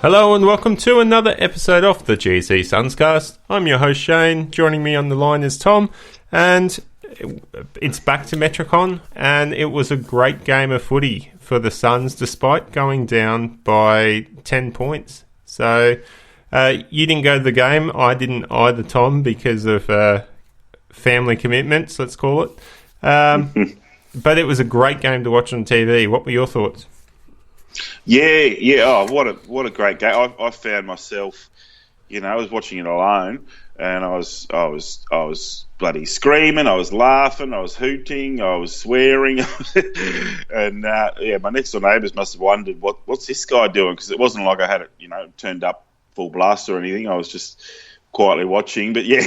Hello and welcome to another episode of the GC Sunscast. I'm your host Shane. Joining me on the line is Tom, and it's back to Metricon, and it was a great game of footy for the Suns despite going down by 10 points. So you didn't go to the game, I didn't either, Tom, because of family commitments, let's call it. But it was a great game to watch on TV. What were your thoughts? Yeah. Oh, what a great game! I found myself, I was watching it alone, and I was bloody screaming, I was laughing, I was hooting, I was swearing, and my next door neighbours must have wondered what's this guy doing, because it wasn't like I had it, turned up full blast or anything. I was just quietly watching, but yeah.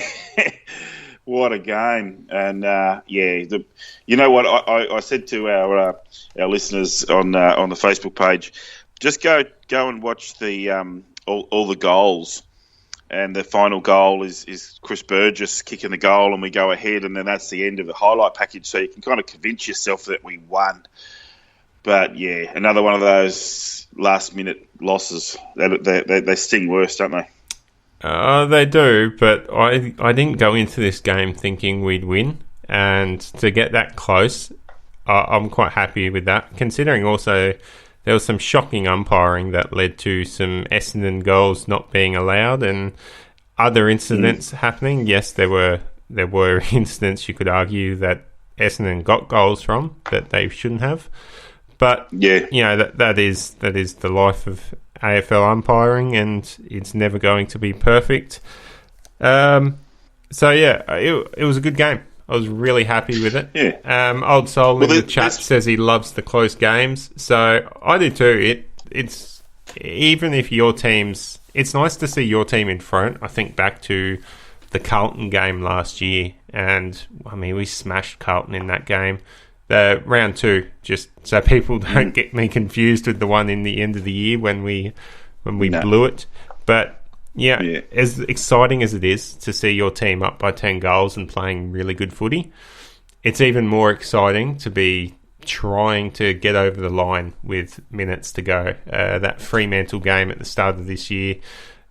What a game. And you know what I said to our listeners on the Facebook page, just go and watch the all the goals, and the final goal is Chris Burgess kicking the goal, and we go ahead, and then that's the end of the highlight package, so you can kind of convince yourself that we won. But yeah, another one of those last minute losses. They sting worse, don't they? They do, but I didn't go into this game thinking we'd win, and to get that close, I'm quite happy with that, considering also there was some shocking umpiring that led to some Essendon goals not being allowed and other incidents happening. Yes, there were incidents you could argue that Essendon got goals from that they shouldn't have, but that is the life of AFL umpiring, and it's never going to be perfect. It was a good game. I was really happy with it. Yeah. Old Soul in the chat says he loves the close games, so I do too. It's even if your team's, it's nice to see your team in front. I think back to the Carlton game last year, and I mean we smashed Carlton in that game. The round 2, just so people don't get me confused with the one in the end of the year when we blew it. But yeah, as exciting as it is to see your team up by 10 goals and playing really good footy, it's even more exciting to be trying to get over the line with minutes to go. That Fremantle game at the start of this year,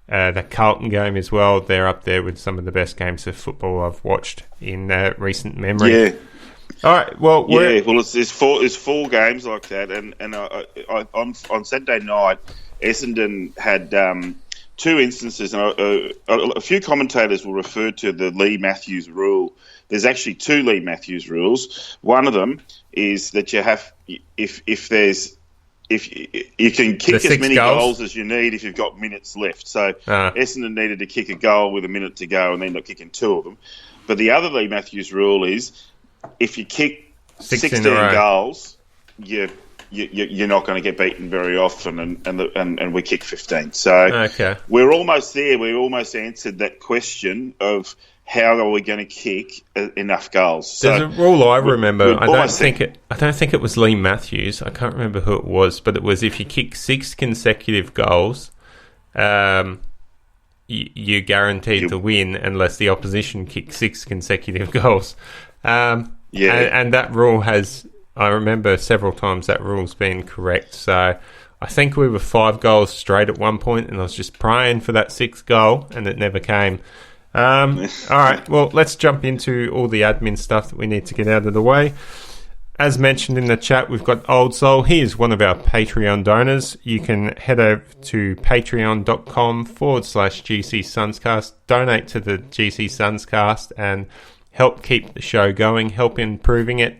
that Carlton game as well, they're up there with some of the best games of football I've watched in recent memory. Yeah. All right. Well, there's four games like that, and on Saturday night, Essendon had 2 instances, and a few commentators will refer to the Lee Matthews rule. There's actually 2 Lee Matthews rules. One of them is that you have if you can kick as many goals as you need if you've got minutes left. So Essendon needed to kick a goal with a minute to go, and they ended up kicking 2 of them. But the other Lee Matthews rule is, if you kick 16 goals, you're not going to get beaten very often, and we kick 15. So we're almost there. We almost answered that question of how are we going to kick enough goals. There's a rule I remember. I don't think it was Lee Matthews. I can't remember who it was, but it was if you kick 6 consecutive goals, you're guaranteed to win unless the opposition kicks 6 consecutive goals. And that rule I remember several times that rule's been correct. So I think we were 5 goals straight at one point, and I was just praying for that 6th goal, and it never came. All right, well, let's jump into all the admin stuff that we need to get out of the way. As mentioned in the chat, we've got Old Soul. He is one of our Patreon donors. You can head over to patreon.com/GC Sunscast, donate to the GC Sunscast, and help keep the show going, help improving it.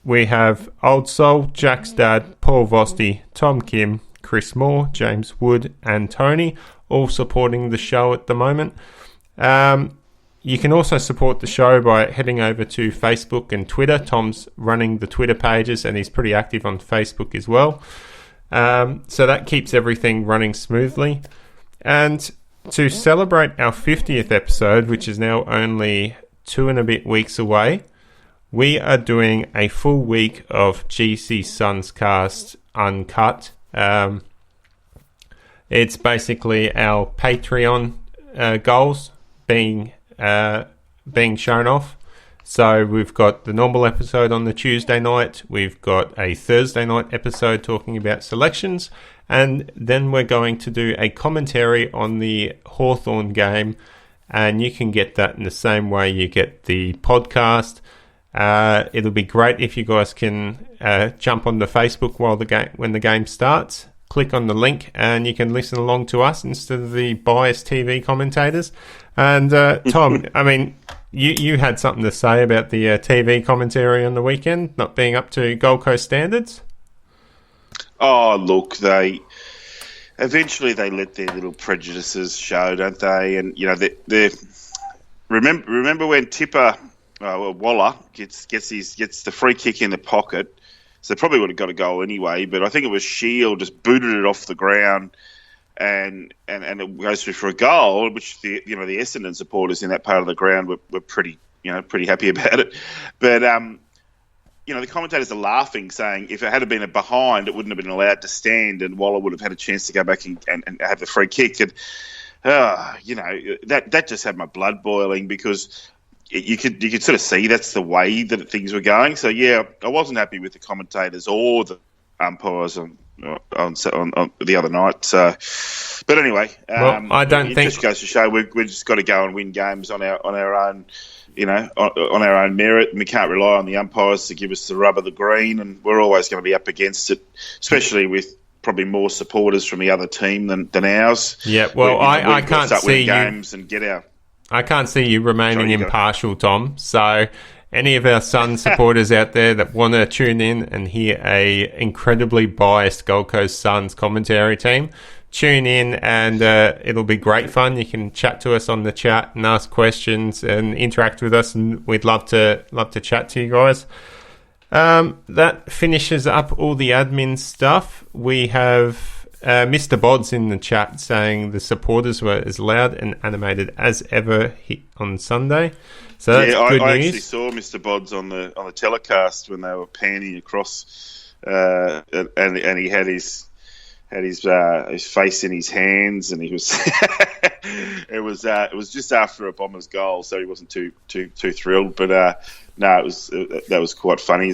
We have Old Soul, Jack's dad, Paul Vosti, Tom Kim, Chris Moore, James Wood, and Tony, all supporting the show at the moment. You can also support the show by heading over to Facebook and Twitter. Tom's running the Twitter pages, and he's pretty active on Facebook as well. So that keeps everything running smoothly. And to celebrate our 50th episode, which is now only 2 and a bit weeks away, we are doing a full week of GC Sunscast Uncut. It's basically our Patreon goals being shown off. So we've got the normal episode on the Tuesday night. We've got a Thursday night episode talking about selections. And then we're going to do a commentary on the Hawthorn game. And you can get that in the same way you get the podcast. It'll be great if you guys can jump on the Facebook when the game starts. Click on the link and you can listen along to us instead of the biased TV commentators. And Tom, I mean, you had something to say about the TV commentary on the weekend not being up to Gold Coast standards? Oh, look, eventually they let their little prejudices show, don't they? And you know, they remember when Tipper Waller gets the free kick in the pocket. So they probably would have got a goal anyway, but I think it was Shield just booted it off the ground, and it goes through for a goal, which the Essendon supporters in that part of the ground were pretty happy about it. But the commentators are laughing, saying if it had been a behind, it wouldn't have been allowed to stand, and Waller would have had a chance to go back and have the free kick. And that just had my blood boiling, because you could sort of see that's the way that things were going. So yeah, I wasn't happy with the commentators or the umpires on the other night. So, but anyway, I don't think it just goes to show we've just got to go and win games on our own, on our own merit, and we can't rely on the umpires to give us the rub of the green. And we're always going to be up against it, especially with probably more supporters from the other team than ours. Yeah, well, I can't see games and get our. I can't see you remaining impartial, Tom. So any of our Sun supporters out there that want to tune in and hear a incredibly biased Gold Coast Suns commentary team, tune in, and it'll be great fun. You can chat to us on the chat and ask questions and interact with us, and we'd love to chat to you guys. That finishes up all the admin stuff. We have Mr. Bod's in the chat saying the supporters were as loud and animated as ever on Sunday. So that's good I news. actually saw Mr. Bod's on the telecast when they were panning across, and he had his face in his hands, and he was it was just after a Bombers goal, so he wasn't too thrilled. But that was quite funny.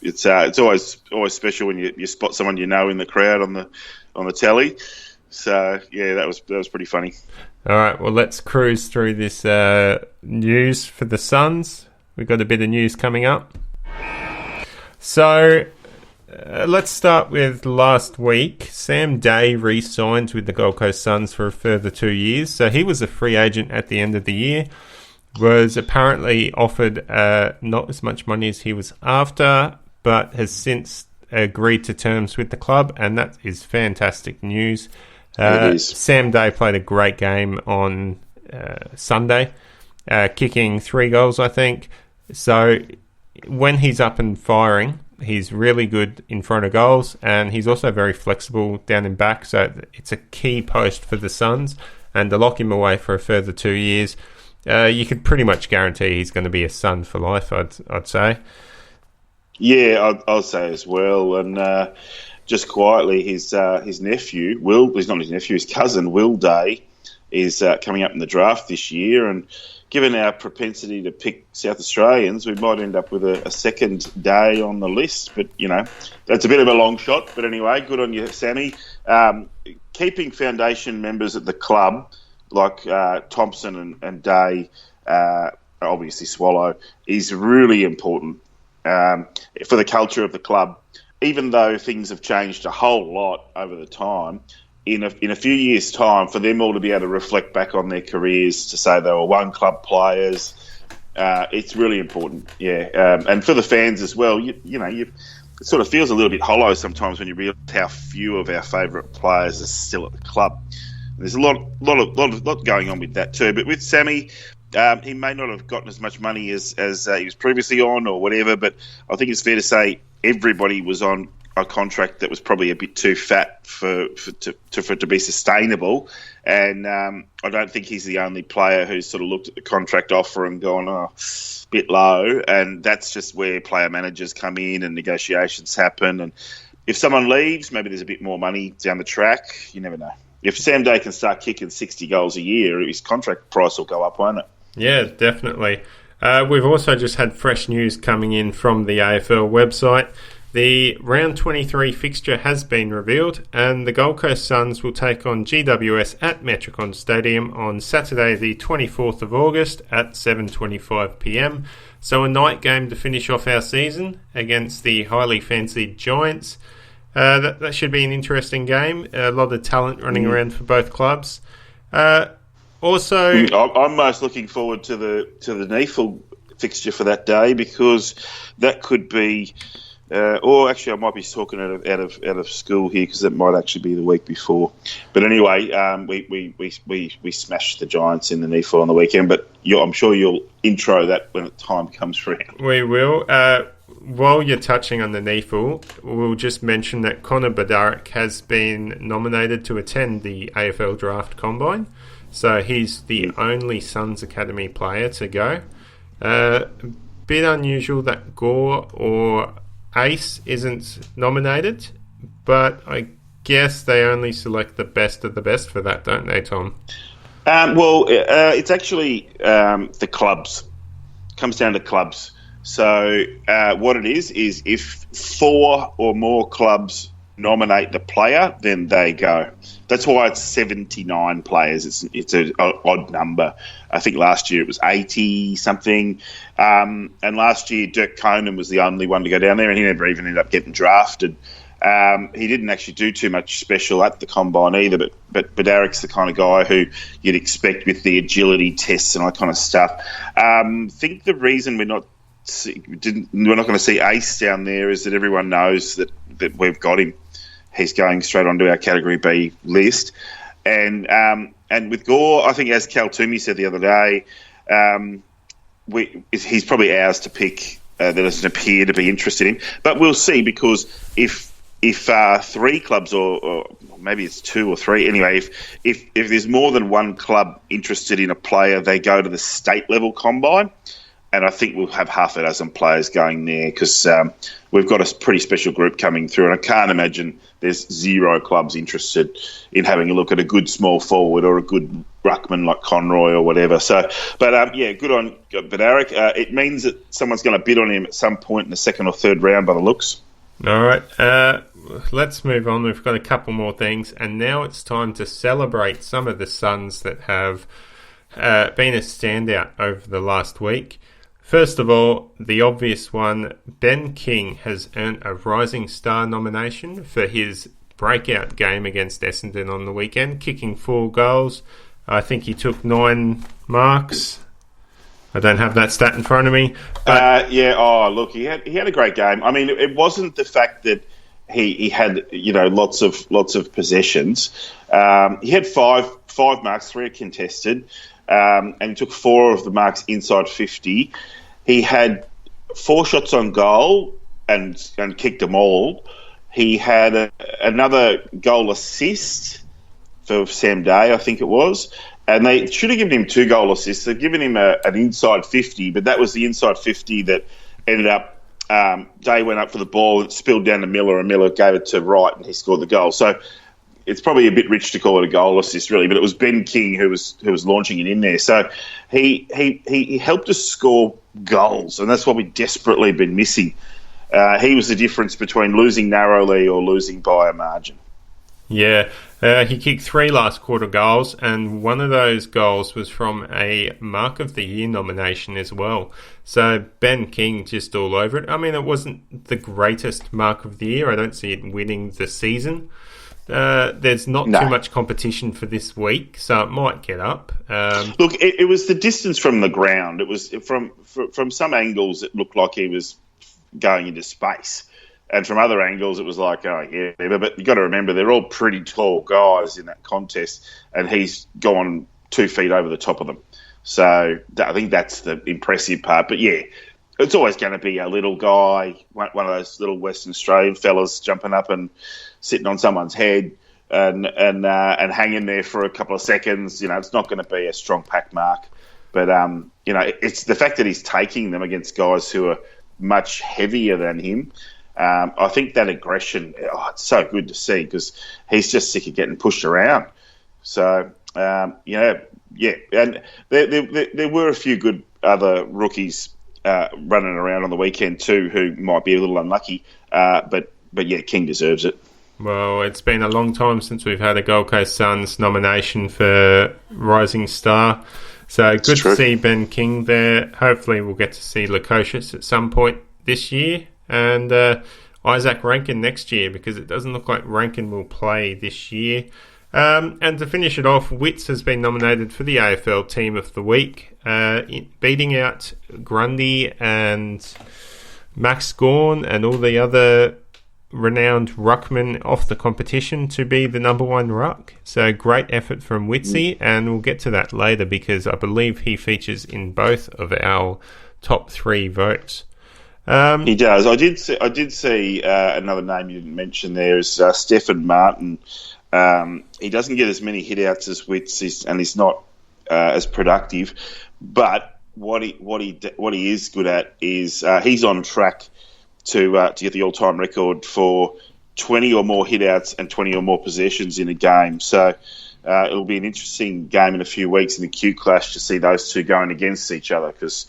It's always special when you spot someone in the crowd on the telly. So yeah, that was pretty funny. All right, well, let's cruise through this news for the Suns. We've got a bit of news coming up. So let's start with last week. Sam Day re-signed with the Gold Coast Suns for a further 2 years. So he was a free agent at the end of the year. Was apparently offered not as much money as he was after, but has since agreed to terms with the club, and that is fantastic news. It is. Sam Day played a great game on Sunday, kicking 3 goals, I think. So when he's up and firing, he's really good in front of goals, and he's also very flexible down and back. So it's a key post for the Suns, and to lock him away for a further 2 years, you could pretty much guarantee he's going to be a Sun for life, I'd say. Yeah, I'll say as well. And just quietly, his nephew, Will, he's not his nephew, his cousin, Will Day, is coming up in the draft this year. And given our propensity to pick South Australians, we might end up with a second Day on the list. But, that's a bit of a long shot. But anyway, good on you, Sammy. Keeping foundation members at the club, like Thompson and Day, obviously Swallow, is really important for the culture of the club. Even though things have changed a whole lot over the time, in a few years' time, for them all to be able to reflect back on their careers, to say they were one club players, it's really important. Yeah, and for the fans as well. It sort of feels a little bit hollow sometimes when you realise how few of our favourite players are still at the club. There's a lot going on with that too. But with Sammy, he may not have gotten as much money as he was previously on or whatever, but I think it's fair to say everybody was on a contract that was probably a bit too fat for it to be sustainable. And I don't think he's the only player who's sort of looked at the contract offer and gone, a bit low. And that's just where player managers come in and negotiations happen. And if someone leaves, maybe there's a bit more money down the track. You never know. If Sam Day can start kicking 60 goals a year, his contract price will go up, won't it? Yeah, definitely. We've also just had fresh news coming in from the AFL website. The round 23 fixture has been revealed, and the Gold Coast Suns will take on GWS at Metricon Stadium on Saturday the 24th of August at 7:25pm. So a night game to finish off our season against the highly fancied Giants. That should be an interesting game. A lot of talent running around for both clubs. Also, I'm most looking forward to the NEAFL fixture for that day, because that could be... or actually, I might be talking out of school here, because it might actually be the week before. But anyway, we smashed the Giants in the NEAFL on the weekend. But I'm sure you'll intro that when the time comes around. We will. While you're touching on the NEAFL, we'll just mention that Connor Bednarik has been nominated to attend the AFL Draft Combine. So he's the only Suns Academy player to go. Bit unusual that Gore or Ace isn't nominated, but I guess they only select the best of the best for that, don't they, Tom? It's actually the clubs. It comes down to clubs. So what it is if 4 or more clubs nominate the player, then they go. That's why it's 79 players. It's an odd number. I think last year it was 80 something. And last year Dirk Conan was the only one to go down there, and he never even ended up getting drafted. He didn't actually do too much special at the Combine either, but Bednarik's the kind of guy who you'd expect with the agility tests and all that kind of stuff. I think the reason we're not going to see Ace down there is that everyone knows that we've got him. He's going straight onto our Category B list. And with Gore, I think, as Cal Toomey said the other day, he's probably ours to pick. That doesn't appear to be interested in. But we'll see, because if 3 clubs, or maybe it's 2 or 3, anyway, if there's more than one club interested in a player, they go to the state level combine. And I think we'll have half a dozen players going there, because we've got a pretty special group coming through. And I can't imagine there's 0 clubs interested in having a look at a good small forward or a good ruckman like Conroy or whatever. So, but good on Bednarik. It means that someone's going to bid on him at some point in the 2nd or 3rd round by the looks. All right, let's move on. We've got a couple more things. And now it's time to celebrate some of the Suns that have been a standout over the last week. First of all, the obvious one, Ben King has earned a Rising Star nomination for his breakout game against Essendon on the weekend, kicking 4 goals. I think he took 9 marks. I don't have that stat in front of me. But look, he had a great game. I mean, it wasn't the fact that he had lots of possessions. He had five marks, 3 are contested, and he took 4 of the marks inside 50. He had 4 shots on goal and kicked them all. He had another goal assist for Sam Day, I think it was. And they should have given him 2 goal assists. They've given him an inside 50, but that was the inside 50 that ended up, Day went up for the ball, it spilled down to Miller, and Miller gave it to Wright, and he scored the goal. So it's probably a bit rich to call it a goal assist, really, but it was Ben King who was launching it in there. So he helped us score goals, and that's what we've desperately been missing. He was the difference between losing narrowly or losing by a margin. Yeah, he kicked 3 last quarter goals, and one of those goals was from a Mark of the Year nomination as well. So Ben King just all over it. I mean, it wasn't the greatest Mark of the Year. I don't see it winning the season. There's not too much competition for this week, so it might get up. Look, it was the distance from the ground. It was from some angles it looked like he was going into space, and from other angles it was like, oh yeah, but you got to remember they're all pretty tall guys in that contest, and he's gone 2 feet over the top of them. So I think that's the impressive part. But yeah, it's always going to be a little guy, one of those little Western Australian fellas jumping up and sitting on someone's head and hanging there for a couple of seconds. It's not going to be a strong pack mark. But, it's the fact that he's taking them against guys who are much heavier than him. I think that aggression, it's so good to see, because he's just sick of getting pushed around. So, And there were a few good other rookies running around on the weekend too who might be a little unlucky, but yeah, King deserves it. Well, it's been a long time since we've had a Gold Coast Suns nomination for Rising Star. So good to see Ben King there. Hopefully we'll get to see Lukosius at some point this year. And Isaac Rankin next year, because it doesn't look like Rankin will play this year. And to finish it off, Witts has been nominated for the AFL Team of the Week, beating out Grundy and Max Gawn and all the other renowned ruckman off the competition to be the number one ruck. So great effort from Witsy, and we'll get to that later because I believe he features in both of our top 3 votes. He does. I did see another name you didn't mention there is Stephen Martin. He doesn't get as many hit outs as Witts, and he's not as productive. But what he is good at is he's on track to get the all-time record for 20 or more hit-outs and 20 or more possessions in a game. So it'll be an interesting game in a few weeks in the Q Clash to see those two going against each other because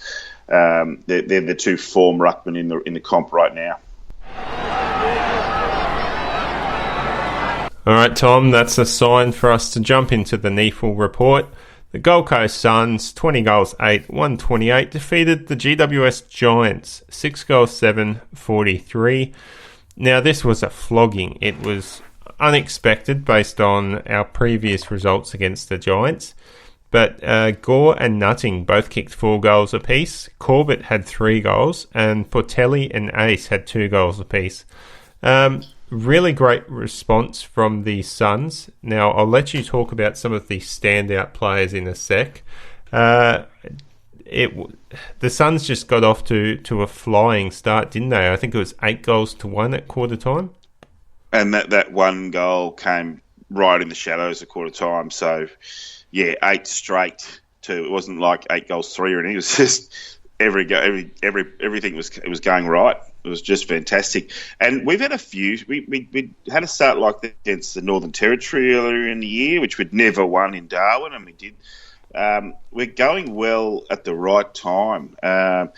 they're the two form ruckmen in the comp right now. All right, Tom, that's a sign for us to jump into the NEFL report. The Gold Coast Suns, 20 goals 8, 128, defeated the GWS Giants, 6 goals 7, 43. Now, this was a flogging. It was unexpected based on our previous results against the Giants. But Gore and Nutting both kicked 4 goals apiece. Corbett had 3 goals, and Portelli and Ace had 2 goals apiece. Really great response from the Suns. Now, I'll let you talk about some of the standout players in a sec. The Suns just got off to a flying start, didn't they? I think it was 8 goals to 1 at quarter time. And that one goal came right in the shadows at quarter time. So, yeah, 8 straight to. It wasn't like 8 goals 3 or anything. It was just everything was going right. It was just fantastic. And we've had a few. We had a start like that against the Northern Territory earlier in the year, which we'd never won in Darwin, and we did. We're going well at the right time. The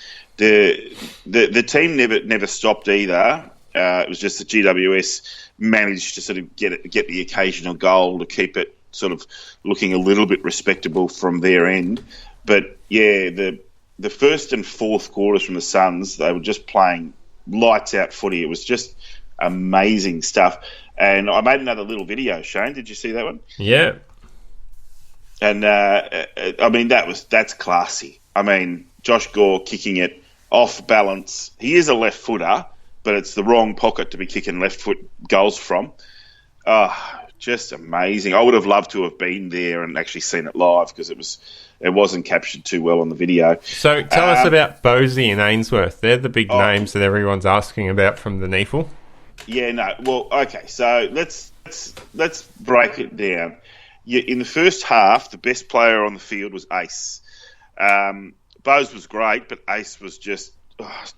team never stopped either. It was just that GWS managed to sort of get the occasional goal to keep it sort of looking a little bit respectable from their end. But, yeah, the first and fourth quarters from the Suns, they were just playing lights out footy. It was just amazing stuff. And I made another little video, Shane. Did you see that one? Yeah. And I mean, that's classy. I mean, Josh Gore kicking it off balance. He is a left footer, but it's the wrong pocket to be kicking left foot goals from. Just amazing. I would have loved to have been there and actually seen it live because it wasn't captured too well on the video. So tell us about Bosey and Ainsworth. They're the big names that everyone's asking about from the NEFL. Yeah, no. Well, okay. So let's break it down. In the first half, the best player on the field was Ace. Bose was great, but Ace was just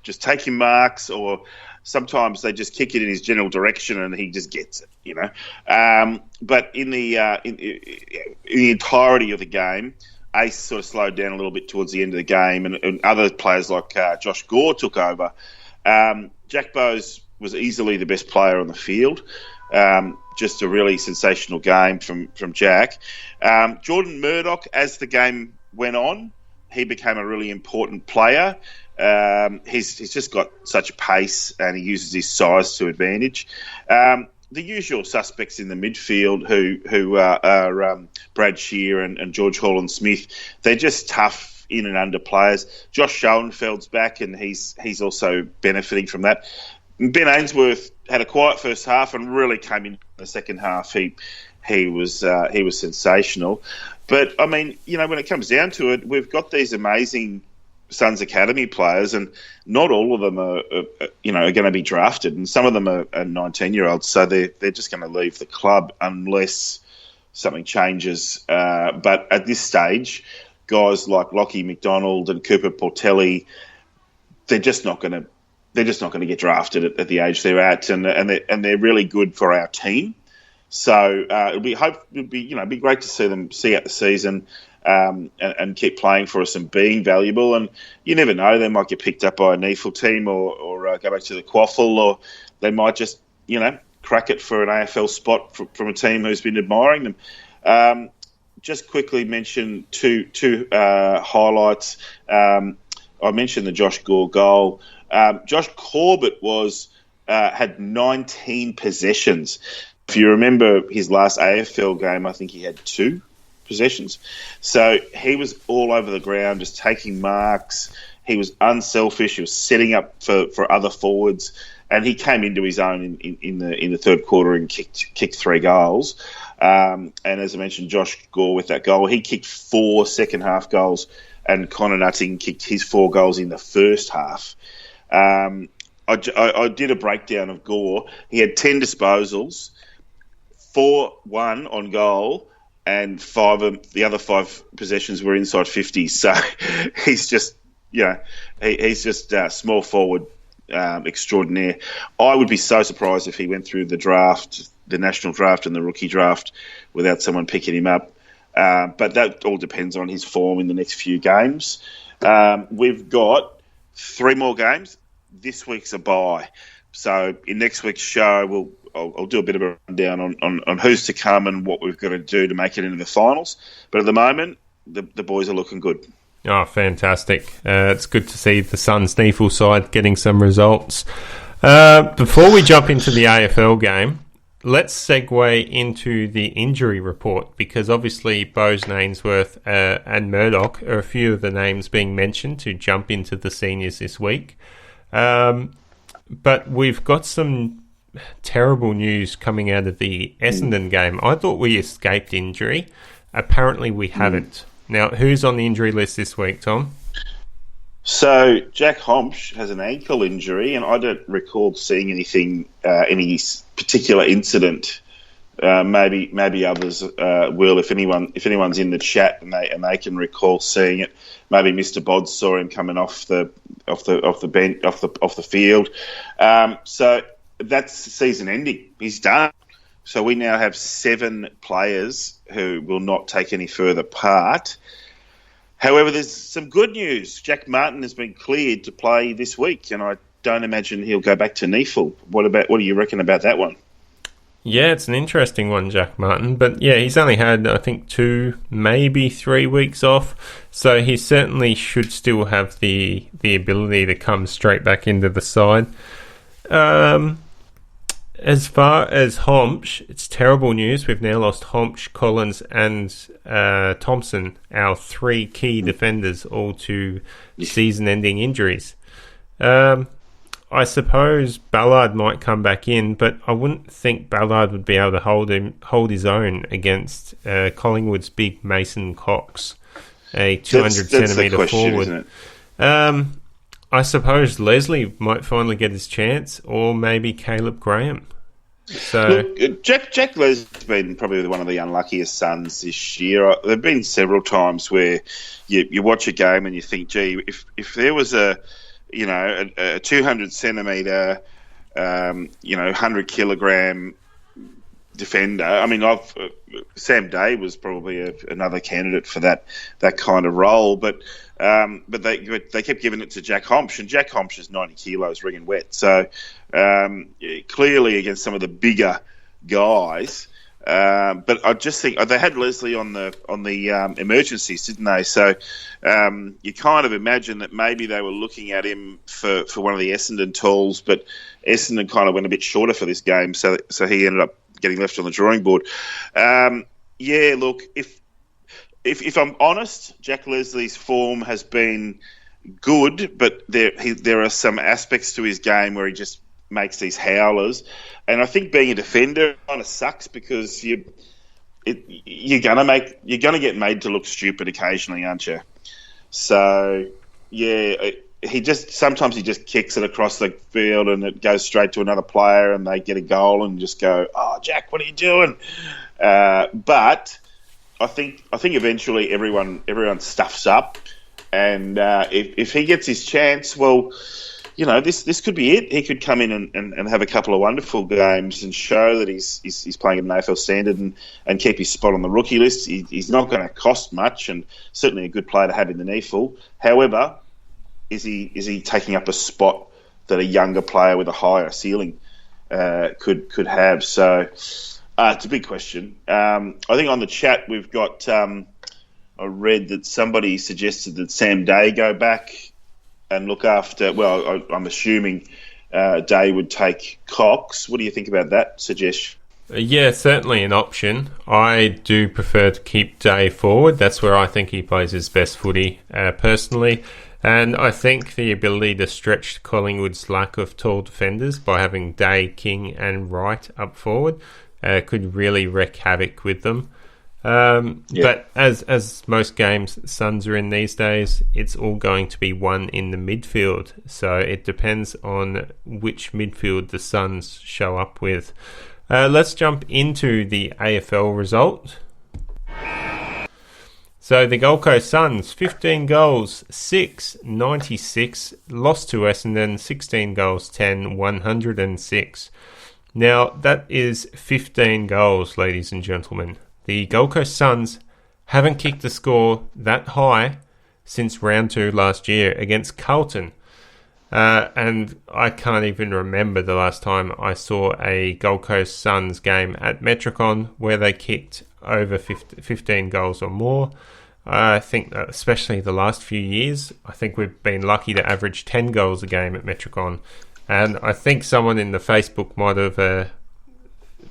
taking marks, or sometimes they just kick it in his general direction and he just gets it, you know. But in the entirety of the game, Ace sort of slowed down a little bit towards the end of the game, and other players like Josh Gore took over. Jack Bose was easily the best player on the field. Just a really sensational game from Jack. Jordan Murdoch, as the game went on, he became a really important player. He's just got such pace, and he uses his size to advantage. The usual suspects in the midfield who are Brad Shear and George Holland-Smith, they're just tough in and under players. Josh Schoenfeld's back, and he's also benefiting from that. Ben Ainsworth had a quiet first half and really came in the second half. He was sensational. But, I mean, you know, when it comes down to it, we've got these amazing Suns Academy players, and not all of them are going to be drafted, and some of them are 19-year-olds, so they're just going to leave the club unless something changes. But at this stage, guys like Lockie McDonald and Cooper Portelli, they're just not going to get drafted at the age they're at, and they're really good for our team. So it'll be great to see them see out the season and keep playing for us and being valuable. And you never know, they might get picked up by a NEAFL team or go back to the Quaffle, or they might just crack it for an AFL spot from a team who's been admiring them. Just quickly mention two highlights. I mentioned the Josh Gore goal. Josh Corbett had 19 possessions. If you remember his last AFL game, I think he had 2 possessions. So he was all over the ground, just taking marks. He was unselfish. He was setting up for other forwards, and he came into his own in the third quarter and kicked 3 goals. And as I mentioned, Josh Gore with that goal, he kicked 4 second half goals, and Connor Nutting kicked his 4 goals in the first half. I did a breakdown of Gore. He had 10 disposals, 4-1 on goal, and the other 5 possessions were inside 50. So he's just, he's just small forward extraordinaire. I would be so surprised if he went through the draft, the national draft and the rookie draft, without someone picking him up. But that all depends on his form in the next few games. We've got 3 more games. This week's a bye. So in next week's show, I'll do a bit of a rundown on who's to come and what we've got to do to make it into the finals. But at the moment, the boys are looking good. Oh, fantastic. It's good to see the Suns NEAFL side getting some results. Before we jump into the AFL game, let's segue into the injury report, because obviously Bose Ainsworth and Murdoch are a few of the names being mentioned to jump into the seniors this week. But we've got some terrible news coming out of the Essendon game. I thought we escaped injury. Apparently we haven't. Now, who's on the injury list this week, Tom? So Jack Homsch has an ankle injury, and I don't recall seeing anything, any particular incident. Maybe others will. If anyone's in the chat and they can recall seeing it, maybe Mr. Bod saw him coming off the bench, off the field. So that's season ending. He's done. So we now have 7 players who will not take any further part. However, there's some good news. Jack Martin has been cleared to play this week, and I don't imagine he'll go back to NEAFL. What do you reckon about that one? Yeah, it's an interesting one, Jack Martin. But yeah, he's only had, I think, 2, maybe 3 weeks off. So he certainly should still have the ability to come straight back into the side. As far as Homsch, it's terrible news. We've now lost Homsch, Collins and Thompson, our 3 key defenders, all to season-ending injuries. I suppose Ballard might come back in, but I wouldn't think Ballard would be able to hold his own against Collingwood's big Mason Cox, a 200-centimetre forward. Isn't it? I suppose Leslie might finally get his chance, or maybe Caleb Graham. So look, Jack Leslie's been probably one of the unluckiest Suns this year. There have been several times where you watch a game and you think, gee, if there was a 200-centimetre, 100-kilogram defender. I mean, Sam Day was probably another candidate for that kind of role, but they kept giving it to Jack Homsch, and Jack Homsch is 90 kilos, ringing wet. So clearly against some of the bigger guys. But I just think they had Leslie on the emergencies, didn't they? So you kind of imagine that maybe they were looking at him for one of the Essendon tools, but Essendon kind of went a bit shorter for this game, so he ended up getting left on the drawing board. Look, if I'm honest, Jack Leslie's form has been good, but there are some aspects to his game where he just makes these howlers, and I think being a defender kind of sucks because you're gonna get made to look stupid occasionally, aren't you? So sometimes he just kicks it across the field and it goes straight to another player and they get a goal and just go, "Oh, Jack, what are you doing?" But I think eventually everyone stuffs up, and if he gets his chance, well, this could be it. He could come in and have a couple of wonderful games and show that he's playing at an AFL standard and keep his spot on the rookie list. He's not going to cost much, and certainly a good player to have in the knee-full. However, is he taking up a spot that a younger player with a higher ceiling could have? So it's a big question. I think on the chat we've got. I read that somebody suggested that Sam Day go back and look after. Well, I'm assuming Day would take Cox. What do you think about that suggestion? Yeah, certainly an option. I do prefer to keep Day forward. That's where I think he plays his best footy, personally. And I think the ability to stretch Collingwood's lack of tall defenders by having Day, King and Wright up forward could really wreak havoc with them. But as most games Suns are in these days, it's all going to be won in the midfield. So it depends on which midfield the Suns show up with. Let's jump into the AFL result. So the Gold Coast Suns, 15 goals, 6, 96, lost to Essendon, 16 goals, 10, 106. Now that is 15 goals, ladies and gentlemen. The Gold Coast Suns haven't kicked a score that high since round 2 last year against Carlton. And I can't even remember the last time I saw a Gold Coast Suns game at Metricon where they kicked over 15 goals or more. I think especially the last few years, I think we've been lucky to average 10 goals a game at Metricon. And I think someone in the Facebook might have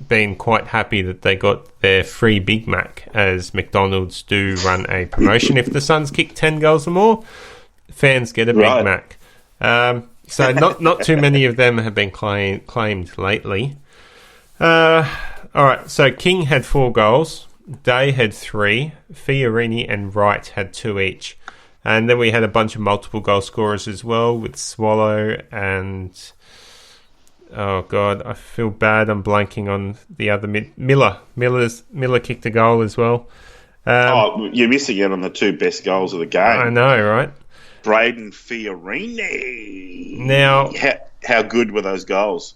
been quite happy that they got their free Big Mac, as McDonald's do run a promotion. If the Suns kick 10 goals or more, fans get a Big Mac. So not too many of them have been claimed lately. All right, so King had 4 goals, Day had 3, Fiorini and Wright had 2 each. And then we had a bunch of multiple goal scorers as well with Swallow and... Oh, God, I feel bad. I'm blanking on the other Miller. Miller kicked a goal as well. You're missing out on the 2 best goals of the game. I know, right? Braden Fiorini. Now... How good were those goals?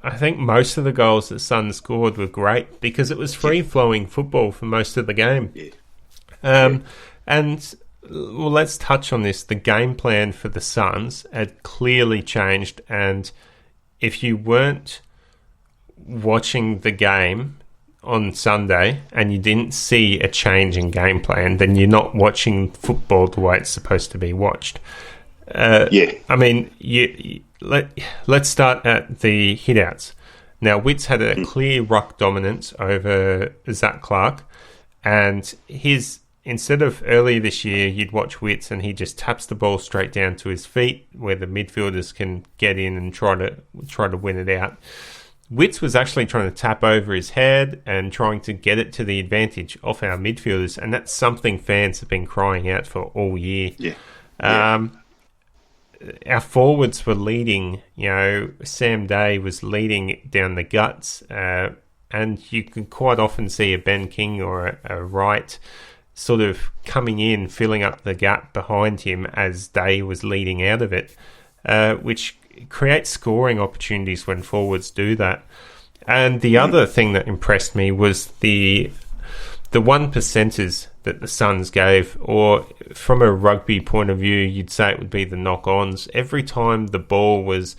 I think most of the goals that Suns scored were great because it was free-flowing football for most of the game. Yeah. And... Well, let's touch on this. The game plan for the Suns had clearly changed, and if you weren't watching the game on Sunday and you didn't see a change in game plan, then you're not watching football the way it's supposed to be watched. I mean, let's start at the hitouts. Now, Witts had a clear ruck dominance over Zach Clark, and instead of earlier this year, you'd watch Witts and he just taps the ball straight down to his feet where the midfielders can get in and try to win it out. Witts was actually trying to tap over his head and trying to get it to the advantage of our midfielders, and that's something fans have been crying out for all year. Our forwards were leading, Sam Day was leading down the guts, and you can quite often see a Ben King or a Wright sort of coming in, filling up the gap behind him as Day was leading out of it, which creates scoring opportunities when forwards do that. And the other thing that impressed me was the 1%ers that the Suns gave, or from a rugby point of view, you'd say it would be the knock-ons. Every time the ball was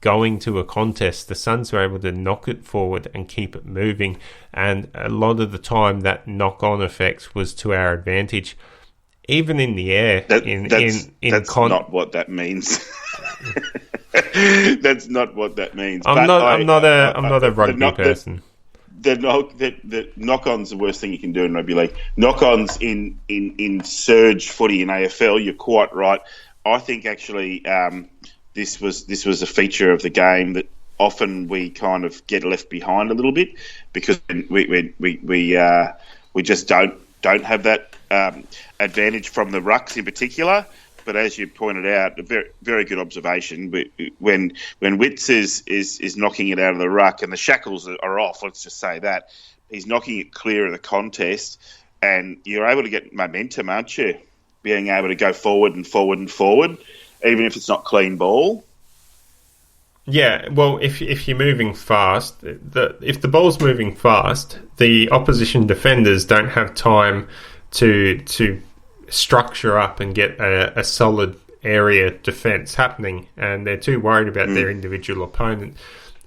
going to a contest, the Suns were able to knock it forward and keep it moving, and a lot of the time that knock-on effect was to our advantage, even in the air. That's not what that means. That's not what that means. I'm not a rugby person. The knock-on's the worst thing you can do in rugby league. Knock-ons in surge footy in AFL, you're quite right. I think actually this was a feature of the game that often we kind of get left behind a little bit because we just don't have that advantage from the rucks in particular. But as you pointed out, a very, very good observation. When Witts is knocking it out of the ruck and the shackles are off, let's just say that, he's knocking it clear of the contest, and you're able to get momentum, aren't you? Being able to go forward and forward and forward, even if it's not clean ball. Yeah, well, if you're moving fast, if the ball's moving fast, the opposition defenders don't have time to structure up and get a solid area defence happening, and they're too worried about their individual opponent.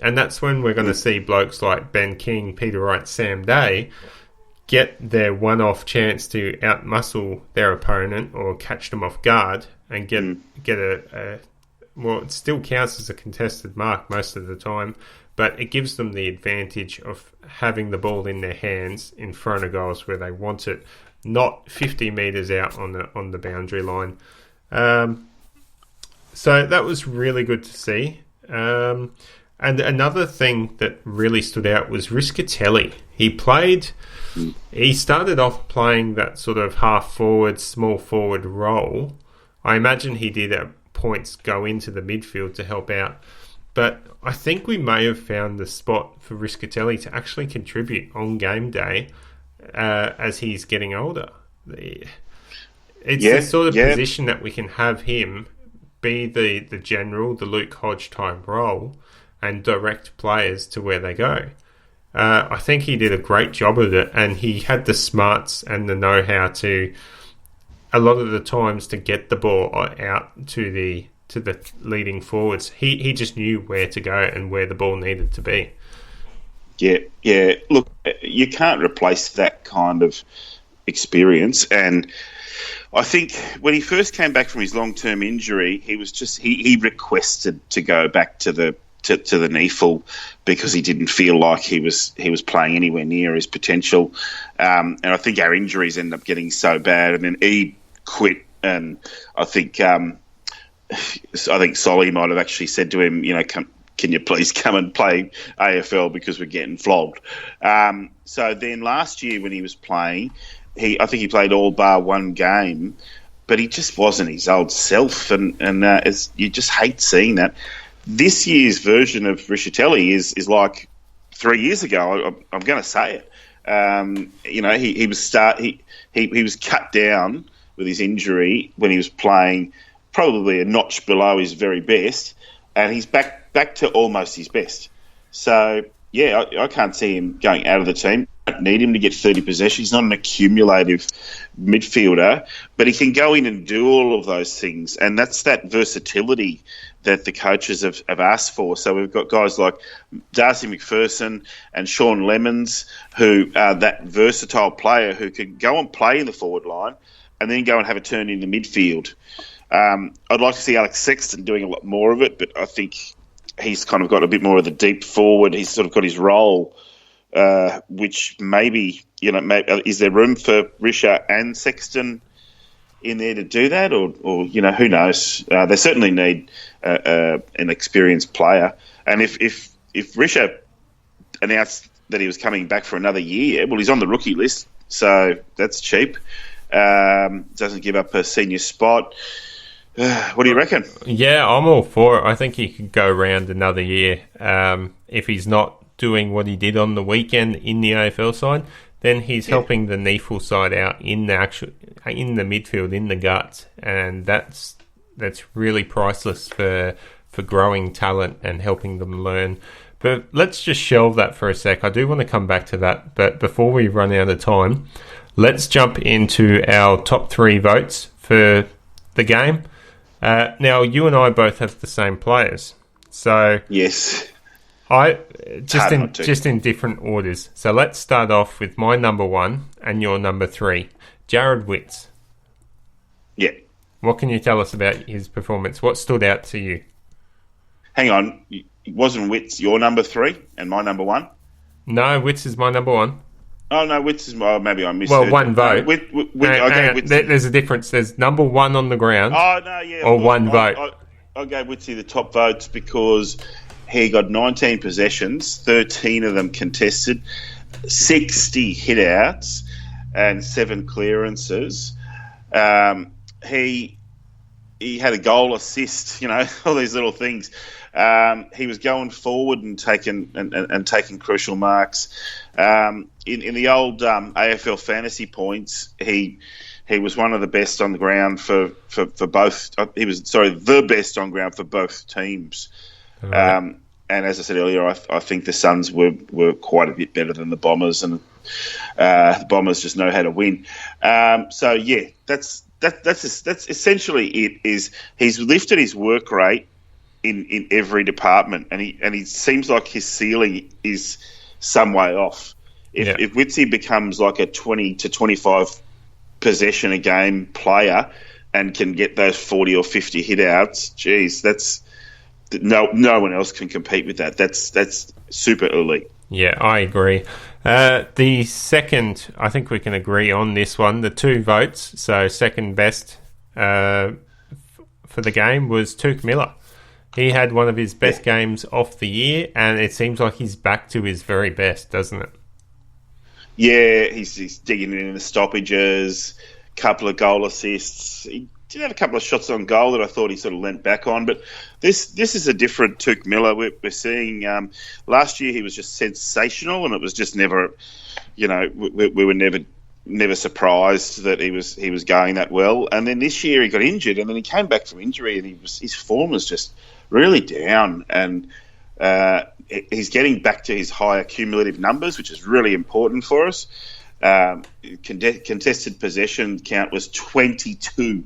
And that's when we're going to see blokes like Ben King, Peter Wright, Sam Day get their one-off chance to outmuscle their opponent or catch them off guard and get a well, it still counts as a contested mark most of the time, but it gives them the advantage of having the ball in their hands in front of goals where they want it, not 50 metres out on the boundary line. So that was really good to see. And another thing that really stood out was Riscatelli. He started off playing that sort of half-forward, small-forward role. I imagine he did at points go into the midfield to help out. But I think we may have found the spot for Riscatelli to actually contribute on game day as he's getting older. It's the sort of position that we can have him be the general, the Luke Hodge type role, and direct players to where they go. I think he did a great job of it, and he had the smarts and the know-how to, a lot of the times, to get the ball out to the leading forwards. He just knew where to go and where the ball needed to be. Yeah. Look, you can't replace that kind of experience. And I think when he first came back from his long-term injury, he was he requested to go back to the NEFL because he didn't feel like he was playing anywhere near his potential. And I think our injuries ended up getting so bad, and then he quit. And I think Solly might have actually said to him, can you please come and play AFL because we're getting flogged. So then last year when he was playing, I think he played all bar one game, but he just wasn't his old self, and you just hate seeing that. This year's version of Riscatelli is like 3 years ago. I'm going to say it. He was cut down with his injury when he was playing probably a notch below his very best, and he's back to almost his best. So yeah, I can't see him going out of the team. I don't need him to get 30 possessions. He's not an accumulative midfielder, but he can go in and do all of those things, and that's that versatility that the coaches have asked for. So we've got guys like Darcy McPherson and Sean Lemons, who are that versatile player who can go and play in the forward line and then go and have a turn in the midfield. I'd like to see Alex Sexton doing a lot more of it, but I think he's kind of got a bit more of the deep forward. He's sort of got his role, which maybe, is there room for Risha and Sexton in there to do that? Or who knows? They certainly need an experienced player. And if Risha announced that he was coming back for another year, well, he's on the rookie list, so that's cheap. Doesn't give up a senior spot. What do you reckon? Yeah, I'm all for it. I think he could go around another year. If he's not doing what he did on the weekend in the AFL side, then he's helping the NEFL side out in the midfield, in the guts, and that's really priceless for growing talent and helping them learn. But let's just shelve that for a sec. I do want to come back to that, but before we run out of time, let's jump into our top 3 votes for the game. Now, you and I both have the same players, so yes, I just in different orders. So let's start off with my number 1 and your number 3, Jared Witts. Yeah. What can you tell us about his performance? What stood out to you? Hang on, wasn't Witts your number 3 and my number 1? No, Witts is my number 1. Oh, no, Witts is maybe I missed it. Well, one vote. Witts. There's a difference. There's number 1 on the ground. Oh, no, yeah. Or one vote. I gave Wittsy the top votes because he got 19 possessions, 13 of them contested, 60 hit-outs, and 7 clearances. He had a goal assist, all these little things. He was going forward and taking crucial marks. In the old AFL fantasy points, he was one of the best on the ground for both. He was the best on ground for both teams. Right. And as I said earlier, I think the Suns were quite a bit better than the Bombers, and the Bombers just know how to win. So yeah, that's essentially it. Is he's lifted his work rate in every department, and he seems like his ceiling is some way off. If Witsy becomes like a 20 to 25 possession a game player and can get those 40 or 50 hit outs, geez, that's no one else can compete with that. That's super elite. Yeah, I agree. The second, I think we can agree on this one, the 2 votes, so second best for the game was Tuke Miller. He had one of his best games of the year, and it seems like he's back to his very best, doesn't it? Yeah, he's digging in the stoppages, couple of goal assists. He did have a couple of shots on goal that I thought he sort of leant back on, but this is a different Tuke Miller. We're seeing last year he was just sensational, and it was just never, we were never surprised that he was going that well. And then this year he got injured, and then he came back from injury, and his form was just really down, and he's getting back to his higher cumulative numbers, which is really important for us. Contested possession count was 22,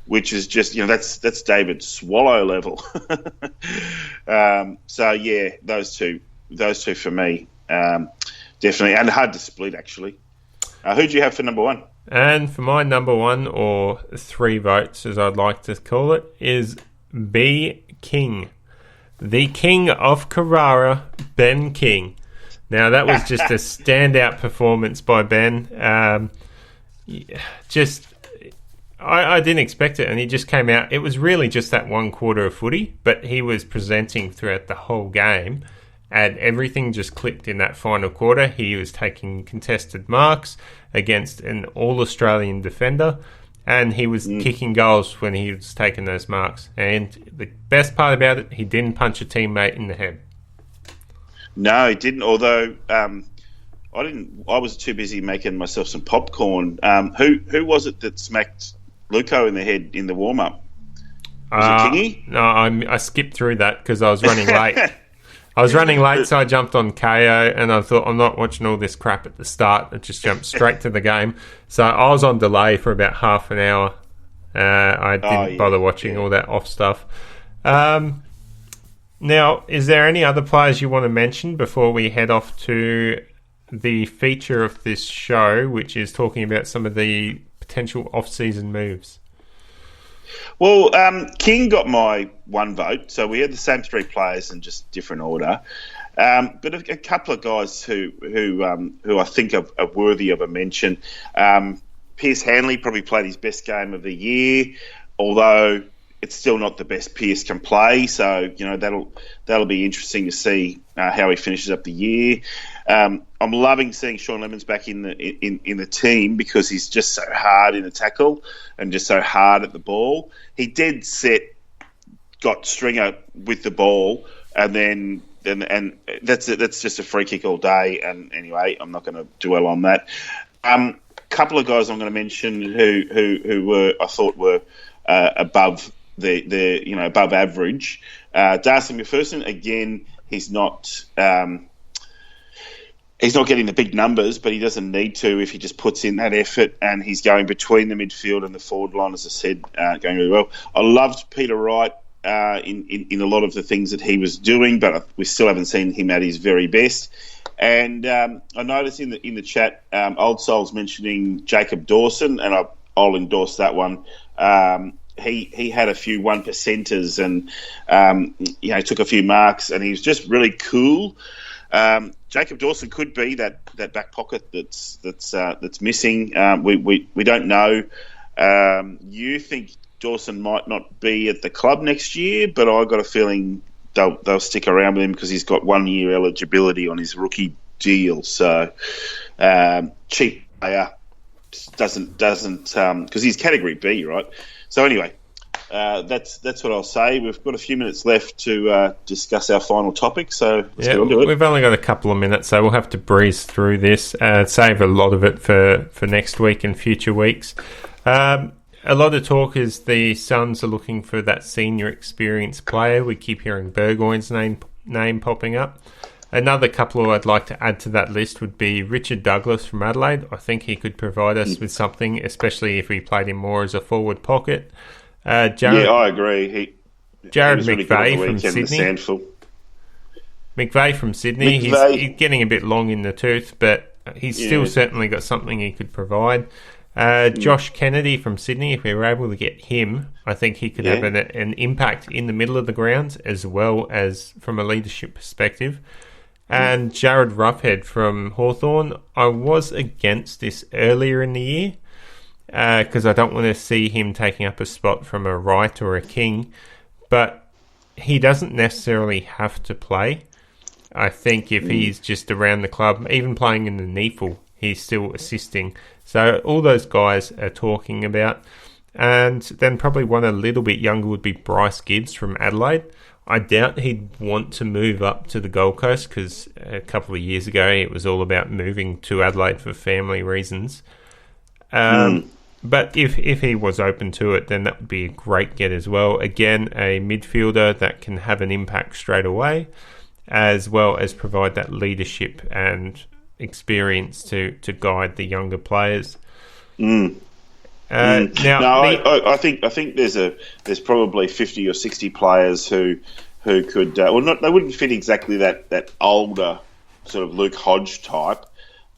which is just, that's David Swallow level. So yeah, those two for me, definitely, and hard to split actually. Who do you have for number 1? And for my number 1, or 3 votes as I'd like to call it, is B. King. The King of Carrara, Ben King. Now, that was just a standout performance by Ben. I didn't expect it, and he just came out. It was really just that one quarter of footy, but he was presenting throughout the whole game, and everything just clicked in that final quarter. He was taking contested marks against an all-Australian defender, and he was kicking goals when he was taking those marks. And the best part about it, he didn't punch a teammate in the head. No, he didn't. Although I was too busy making myself some popcorn. Who was it that smacked Luco in the head in the warm up? Was it Kingy? No, I skipped through that because I was running late. So I jumped on KO, and I thought, I'm not watching all this crap at the start. I just jumped straight to the game. So I was on delay for about half an hour. I didn't bother watching all that off stuff. Now, is there any other players you want to mention before we head off to the feature of this show, which is talking about some of the potential off-season moves? Well, King got my 1 vote, so we had the same 3 players in just different order. But a couple of guys who I think are worthy of a mention. Pierce Hanley probably played his best game of the year, although it's still not the best Pierce can play. So that'll be interesting to see how he finishes up the year. I'm loving seeing Sean Lemons back in the team because he's just so hard in the tackle and just so hard at the ball. He did got Stringer with the ball, and that's just a free kick all day. And anyway, I'm not going to dwell on that. Couple of guys I'm going to mention who I thought were above above average. Darcy McPherson, again, he's not getting the big numbers, but he doesn't need to if he just puts in that effort, and he's going between the midfield and the forward line, as I said, going really well. I loved Peter Wright in a lot of the things that he was doing, but we still haven't seen him at his very best. And I noticed in the chat, Old Soul's mentioning Jacob Dawson, and I'll endorse that one. He had a few 1%ers and took a few marks, and he was just really cool. Jacob Dawson could be that back pocket that's missing. We don't know. You think Dawson might not be at the club next year, but I got a feeling they'll stick around with him because he's got 1 year eligibility on his rookie deal. So cheap player doesn't because he's category B, right? So anyway, that's what I'll say. We've got a few minutes left to discuss our final topic, so let's get on to it. We've only got a couple of minutes, so we'll have to breeze through this, save a lot of it for next week and future weeks. a lot of talk is the Suns are looking for that senior experienced player. We keep hearing Burgoyne's name popping up. Another couple I'd like to add to that list would be Richard Douglas from Adelaide. I think he could provide us with something, especially if we played him more as a forward pocket. I agree. Jared he was McVeigh really from Sydney. McVeigh from Sydney. He's getting a bit long in the tooth, but he's still certainly got something he could provide. Josh Kennedy from Sydney, if we were able to get him, I think he could have an impact in the middle of the grounds as well as from a leadership perspective. And Jared Roughhead from Hawthorn. I was against this earlier in the year because I don't want to see him taking up a spot from a Wright or a King, but he doesn't necessarily have to play. I think if he's just around the club, even playing in the NEFL, he's still assisting. So all those guys are talking about. And then probably one a little bit younger would be Bryce Gibbs from Adelaide. I doubt he'd want to move up to the Gold Coast because a couple of years ago it was all about moving to Adelaide for family reasons. But if he was open to it, then that would be a great get as well. Again, a midfielder that can have an impact straight away, as well as provide that leadership and experience to guide the younger players. I think there's probably 50 or 60 players who could they wouldn't fit exactly that older sort of Luke Hodge type,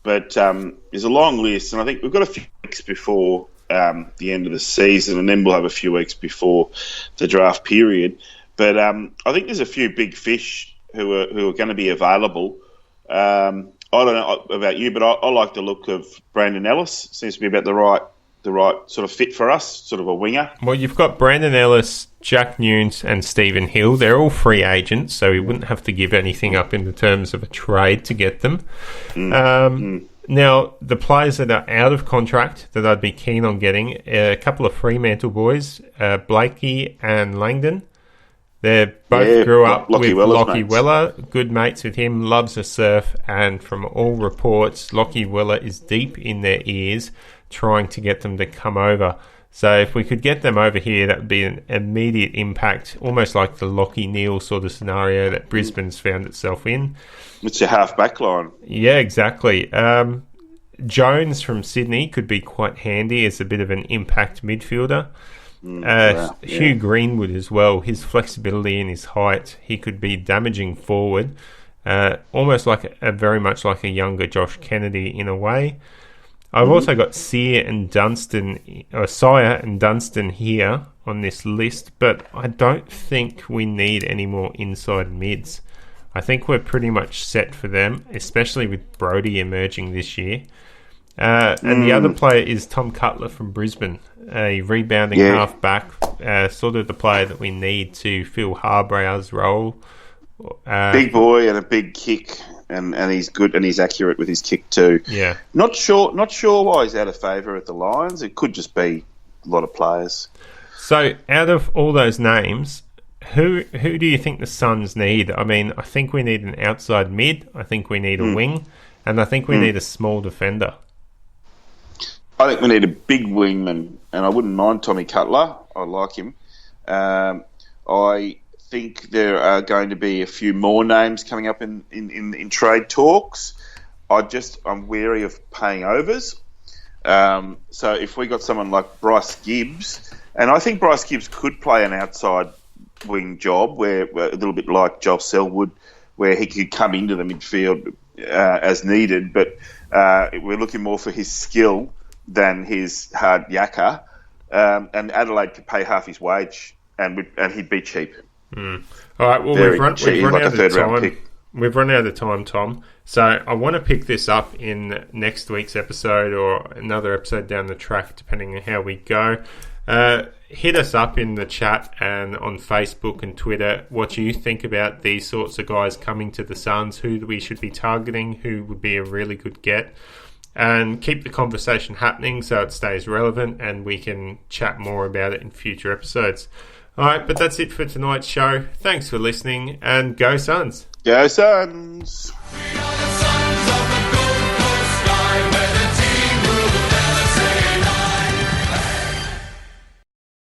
but there's a long list, and I think we've got a few weeks before the end of the season, and then we'll have a few weeks before the draft period. But I think there's a few big fish who are going to be available. I don't know about you, but I like the look of Brandon Ellis. Seems to be about the right sort of fit for us, sort of a winger. Well, you've got Brandon Ellis, Jack Nunes and Stephen Hill. They're all free agents, so we wouldn't have to give anything up in the terms of a trade to get them. Now, the players that are out of contract that I'd be keen on getting, a couple of Fremantle boys, Blakey and Langdon. They both grew up with Lockie Weller, good mates with him, loves the surf, and from all reports, Lockie Weller is deep in their ears trying to get them to come over. So if we could get them over here, that would be an immediate impact, almost like the Lockie Neal sort of scenario that Brisbane's found itself in. It's your half-back line. Yeah, exactly. Jones from Sydney could be quite handy as a bit of an impact midfielder. Hugh Greenwood as well, his flexibility and his height, he could be damaging forward, almost like very much like a younger Josh Kennedy in a way. I've also got Sire and Dunstan here on this list, but I don't think we need any more inside mids. I think we're pretty much set for them, especially with Brodie emerging this year. And the other player is Tom Cutler from Brisbane, a rebounding half-back, sort of the player that we need to fill Harbrow's role. Big boy and a big kick, and he's good and he's accurate with his kick too. Yeah. Not sure why he's out of favour at the Lions. It could just be a lot of players. So, out of all those names, who do you think the Suns need? I mean, I think we need an outside mid. I think we need a wing, and I think we need a small defender. I think we need a big wingman, and I wouldn't mind Tommy Cutler. I like him. I think there are going to be a few more names coming up in trade talks. I'm wary of paying overs. So if we got someone like Bryce Gibbs, and I think Bryce Gibbs could play an outside wing job, where a little bit like Joel Selwood, where he could come into the midfield as needed, but we're looking more for his skill than his hard yakka, and Adelaide could pay half his wage, and he'd be cheap. All right, well, we've run out of time. We've run out of time, Tom. So I want to pick this up in next week's episode or another episode down the track, depending on how we go. Hit us up in the chat and on Facebook and Twitter what you think about these sorts of guys coming to the Suns, who we should be targeting, who would be a really good get. And keep the conversation happening so it stays relevant and we can chat more about it in future episodes. All right, but that's it for tonight's show. Thanks for listening and go Suns. Go Suns.